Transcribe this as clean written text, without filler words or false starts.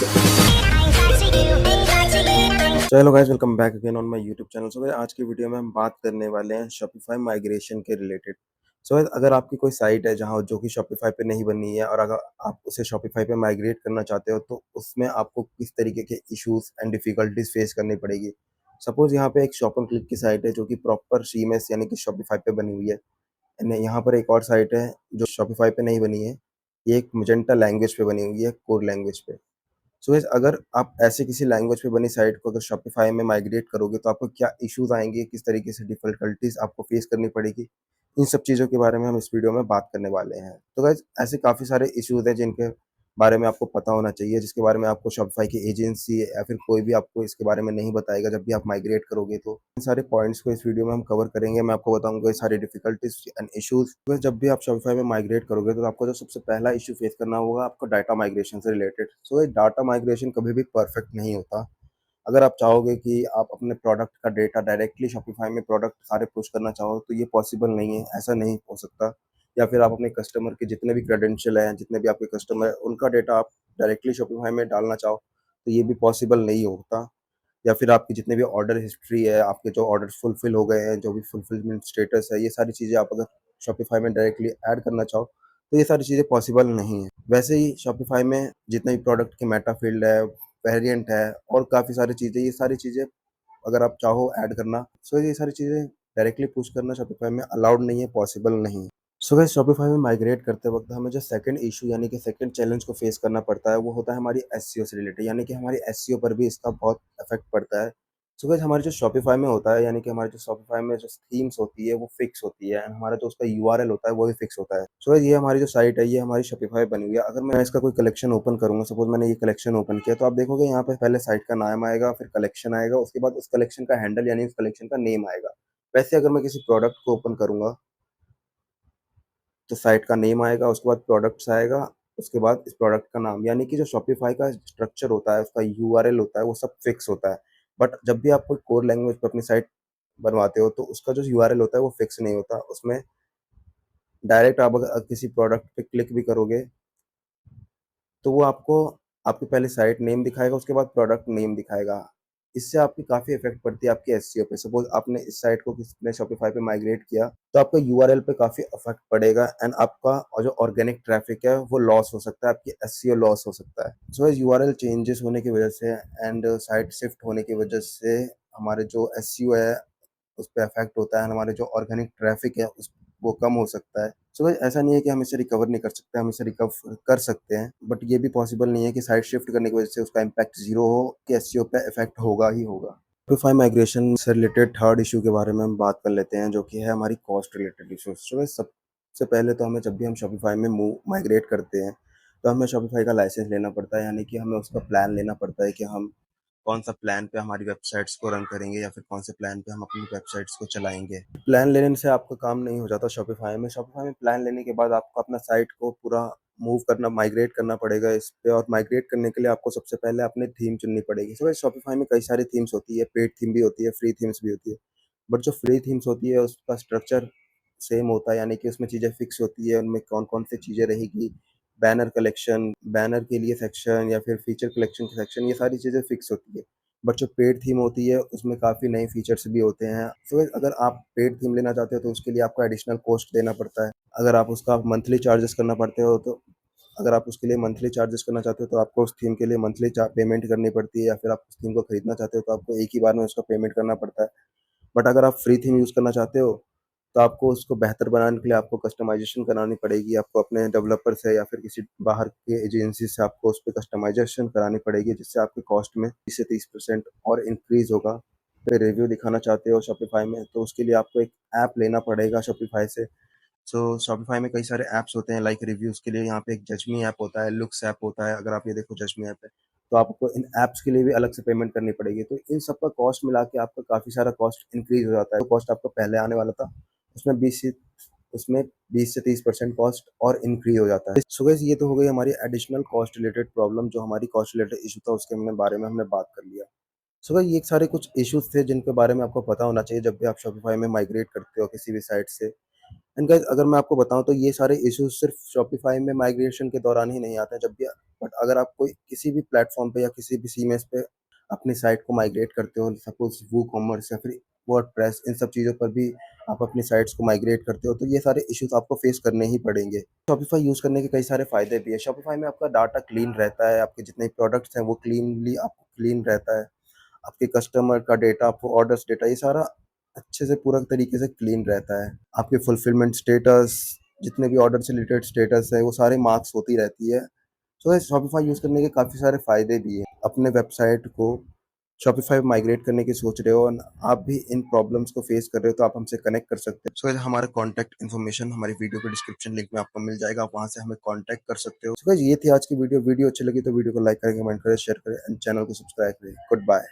So hello guys, welcome back again on my YouTube channel. So आज की video में हम बात करने वाले हैं शॉपिफाई माइग्रेशन के रिलेटेड। सो अगर आपकी कोई साइट है जहाँ जो कि शॉपिफाई पे नहीं बनी है और अगर आप उसे शॉपिफाई पे माइग्रेट करना चाहते हो तो उसमें आपको किस तरीके के इश्यूज एंड डिफिकल्टीज फेस करनी पड़ेगी। सपोज यहाँ पे एक शॉप एंड क्लिक की साइट है जो कि प्रॉपर सीएमएस यानी कि शॉपिफाई पे बनी हुई है। यहाँ पर एक और साइट है जो शॉपिफाई पे नहीं बनी है। ये एक मैजेंटा लैंग्वेज पे बनी हुई है, कोर लैंग्वेज पे। सो गाइस, अगर आप ऐसे किसी लैंग्वेज पे बनी साइट को अगर शॉपिफाई में माइग्रेट करोगे तो आपको क्या इश्यूज आएंगे, किस तरीके से डिफिकल्टीज आपको फेस करनी पड़ेगी, इन सब चीज़ों के बारे में हम इस वीडियो में बात करने वाले हैं। तो गाइस, ऐसे काफ़ी सारे इश्यूज हैं जिनके बारे में आपको पता होना चाहिए, जिसके बारे में आपको शॉपिफाई की एजेंसी या फिर कोई भी आपको इसके बारे में नहीं बताएगा जब भी आप माइग्रेट करोगे। तो इन सारे पॉइंट्स को इस वीडियो में हम कवर करेंगे। मैं आपको बताऊंगा ये सारे डिफिकल्टीज एंड इश्यूज। तो जब भी आप शॉपिफाई में माइग्रेट करोगे तो आपको जो सबसे पहला इशू फेस करना होगा आपको डाटा माइग्रेशन से रिलेटेड। सो ये डाटा माइग्रेशन कभी भी परफेक्ट नहीं होता। अगर आप चाहोगे कि आप अपने प्रोडक्ट का डेटा डायरेक्टली शॉपिफाई में प्रोडक्ट सारे पुश करना चाहो तो ये पॉसिबल नहीं है, ऐसा नहीं हो सकता। या फिर आप अपने कस्टमर के जितने भी क्रेडेंशियल हैं, जितने भी आपके कस्टमर हैं, उनका डेटा आप डायरेक्टली शॉपिफाई में डालना चाहो तो ये भी पॉसिबल नहीं होता। या फिर आपकी जितने भी ऑर्डर हिस्ट्री है, आपके जो ऑर्डर्स फुलफिल हो गए हैं, जो भी फुलफिलमेंट स्टेटस है, ये सारी चीज़ें आप अगर शॉपिफाई में डायरेक्टली ऐड करना चाहो तो ये सारी चीज़ें पॉसिबल नहीं है। वैसे ही शॉपिफाई में जितने भी प्रोडक्ट के मेटा फील्ड है, वेरिएंट है और काफ़ी सारी चीज़ें, ये सारी चीज़ें अगर आप चाहो ऐड करना, सो ये सारी चीज़ें डायरेक्टली पुश करना शॉपिफाई में अलाउड नहीं है, पॉसिबल नहीं है। सो गाइस, शॉपिफाई में माइग्रेट करते वक्त हमें जो सेकंड इशू यानी कि सेकंड चैलेंज को फेस करना पड़ता है वो होता है हमारी एसईओ से रिलेटेड, यानी कि हमारी एसईओ पर भी इसका बहुत इफेक्ट पड़ता है। सो गाइस, हमारे जो शॉपिफाई में होता है, यानी कि हमारे जो शॉपिफाई में जो थीम्स होती है वो फिक्स होती है एंड हमारा जो उसका यूआरएल होता है वो भी फिक्स होता है। सो गाइस, ये हमारी जो साइट है ये हमारी शॉपिफाई बनी हुई है। अगर मैं इसका कोई कलेक्शन ओपन करूंगा, सपोज मैंने ये कलेक्शन ओपन किया, तो आप देखोगे यहाँ पे पहले साइट का नाम आएगा, फिर कलेक्शन आएगा, उसके बाद उस कलेक्शन का हैंडल यानी उस कलेक्शन का नेम आएगा। वैसे अगर मैं किसी प्रोडक्ट को ओपन करूंगा तो साइट का नेम आएगा, उसके बाद प्रोडक्ट्स आएगा, उसके बाद इस प्रोडक्ट का नाम, यानी कि जो शॉपिफाई का स्ट्रक्चर होता है, उसका यूआरएल होता है, वो सब फिक्स होता है। बट जब भी आप कोई कोर लैंग्वेज पे अपनी साइट बनवाते हो तो उसका जो यूआरएल होता है वो फिक्स नहीं होता। उसमें डायरेक्ट आप अगर किसी प्रोडक्ट पे क्लिक भी करोगे तो वो आपको आपकी पहले साइट नेम दिखाएगा, उसके बाद प्रोडक्ट नेम दिखाएगा। इससे आपकी काफ़ी इफ़ेक्ट पड़ती है आपकी एसईओ पे। सपोज़ आपने इस साइट को किसी ने शॉपिफाई पे माइग्रेट किया, तो आपका यूआरएल पे काफ़ी इफ़ेक्ट पड़ेगा एंड आपका और जो ऑर्गेनिक ट्रैफ़िक है वो लॉस हो सकता है, आपकी एसईओ लॉस हो सकता है। सो इस यूआरएल चेंजेस होने की वजह से एंड साइट शिफ्ट होने की वजह से हमारे जो एसईओ है उस पे इफ़ेक्ट होता है, हमारे जो ऑर्गेनिक ट्रैफ़िक है उस वो कम हो सकता है। सो गाइस, ऐसा नहीं है कि हम इसे रिकवर नहीं कर सकते, हम इसे रिकवर कर सकते हैं, बट ये भी पॉसिबल नहीं है कि साइट शिफ्ट करने की वजह से उसका इम्पैक्ट ज़ीरो हो, कि एसईओ पे इफ़ेक्ट होगा ही होगा। शॉपिफाई माइग्रेशन से रिलेटेड थर्ड इश्यू के बारे में हम बात कर लेते हैं, जो कि है हमारी cost related issues. So guys, सबसे पहले तो हमें जब भी हम शॉपिफाई में माइग्रेट करते हैं, तो हमें शॉपिफाई का लाइसेंस लेना पड़ता है, यानी कि हमें उसका प्लान लेना पड़ता है कि हम कौन-सा प्लान पे हमारी वेबसाइट्स को रन करेंगे या फिर कौन से प्लान पे हम अपनी वेबसाइट्स को चलाएँगे। प्लान लेने से आपका काम नहीं हो जाता शॉपिफाई में। शॉपिफाई में प्लान लेने के बाद आपको अपना साइट को पूरा मूव करना, माइग्रेट करना पड़ेगा इस पे, और माइग्रेट करने के लिए आपको सबसे पहले अपनी थीम चुननी पड़ेगी। सो गाइस, शॉपिफाई में कई सारी थीम्स होती है, पेड थीम भी होती है, फ्री थीम्स भी होती है। बट जो फ्री थीम्स होती है उसका स्ट्रक्चर सेम होता है, यानी कि उसमें चीज़ें फिक्स होती है, उनमें कौन-कौन सी चीज़ें रहेगी, बैनर कलेक्शन, बैनर के लिए सेक्शन या फिर फीचर कलेक्शन के सेक्शन, ये सारी चीज़ें फिक्स होती है। बट जो पेड थीम होती है उसमें काफ़ी नए फीचर्स भी होते हैं। सो अगर आप पेड थीम लेना चाहते हो तो उसके लिए आपको एडिशनल कॉस्ट देना पड़ता है। अगर आप उसका मंथली चार्जेस करना पड़ते हो तो अगर आप उसके लिए मंथली चार्जेस करना चाहते हो तो आपको उस थीम के लिए मंथली पेमेंट करनी पड़ती है, या फिर आप उस थीम को खरीदना चाहते हो तो आपको एक ही बार में उसका पेमेंट करना पड़ता है। बट अगर आप फ्री थीम यूज़ करना चाहते हो तो आपको उसको बेहतर बनाने के लिए आपको कस्टमाइज़ेशन करानी पड़ेगी। आपको अपने डेवलपर से या फिर किसी बाहर के एजेंसी से आपको उस पे कस्टमाइज़ेशन करानी पड़ेगी, जिससे आपकी कॉस्ट में 20 से 30% और इंक्रीज़ होगा। फिर रिव्यू दिखाना चाहते हो शॉपिफ़ाई में तो उसके लिए आपको एक ऐप लेना पड़ेगा शॉपिफ़ाई से। सो शॉपिफ़ाई में कई सारे ऐप्स होते हैं लाइक रिव्यूज़ के लिए, यहाँ पे एक जजमी ऐप होता है, लुक्स ऐप होता है। अगर आप ये देखो जजमी ऐप है, तो आपको इन ऐप्स के लिए भी अलग से पेमेंट करनी पड़ेगी। तो इन सब का कॉस्ट मिला के आपका काफ़ी सारा कॉस्ट इंक्रीज़ हो जाता है। जो कॉस्ट आपको पहले आने वाला था, उसमें 20 से 30% कॉस्ट और इंक्रीज़ हो जाता है। सो गाइस, ये तो हो गई हमारी एडिशनल कॉस्ट रिलेटेड प्रॉब्लम, जो हमारी कॉस्ट रिलेटेड इश्यू था उसके बारे में हमने बात कर लिया। सो गाइस, ये सारे कुछ इश्यूज़ थे जिनके बारे में आपको पता होना चाहिए जब भी आप शॉपिफ़ाई में माइग्रेट करते हो किसी भी साइट से। एंड गाइस अगर मैं आपको बताऊँ तो ये सारे इश्यूज़ सिर्फ़ शॉपिफ़ाई में माइग्रेशन के दौरान ही नहीं आते हैं, जब भी बट अगर आप कोई किसी भी प्लेटफ़ॉर्म पे या किसी भी सीएमएस पे अपनी साइट को माइग्रेट करते हो, सपोज़ वूकॉमर्स या फिर वर्डप्रेस, इन सब चीज़ों पर भी आप अपनी साइट्स को माइग्रेट करते हो, तो ये सारे इश्यूज़ आपको फेस करने ही पड़ेंगे। शॉपिफ़ाई यूज़ करने के कई सारे फ़ायदे भी हैं। शॉपिफ़ाई में आपका डाटा क्लीन रहता है, आपके जितने प्रोडक्ट्स हैं वो क्लीन रहता है। आपके कस्टमर का डेटा, आपको ऑर्डर्स डेटा, ये सारा अच्छे से पूरा तरीके से क्लीन रहता है। आपके फुलफिलमेंट स्टेटस, जितने भी ऑर्डर से रिलेटेड स्टेटस है, वो सारे मार्क्स होती रहती है। सो शॉपिफ़ाई यूज़ करने के काफ़ी सारे फ़ायदे भी हैं। अपने वेबसाइट को शॉपिफ़ाई माइग्रेट करने की सोच रहे हो और आप भी इन प्रॉब्लम्स को फेस कर रहे हो, तो आप हमसे कनेक्ट कर सकते हो। सो हमारा कॉन्टैक्ट इन्फॉर्मेशन हमारी वीडियो के डिस्क्रिप्शन लिंक में आपको मिल जाएगा, आप वहाँ से हमें कॉन्टैक्ट कर सकते हो। सो गाइस ये थी आज की वीडियो। वीडियो अच्छी लगी तो वीडियो को लाइक करें, कमेंट करें, शेयर करें एंड चैनल को सब्सक्राइब करें। Good bye.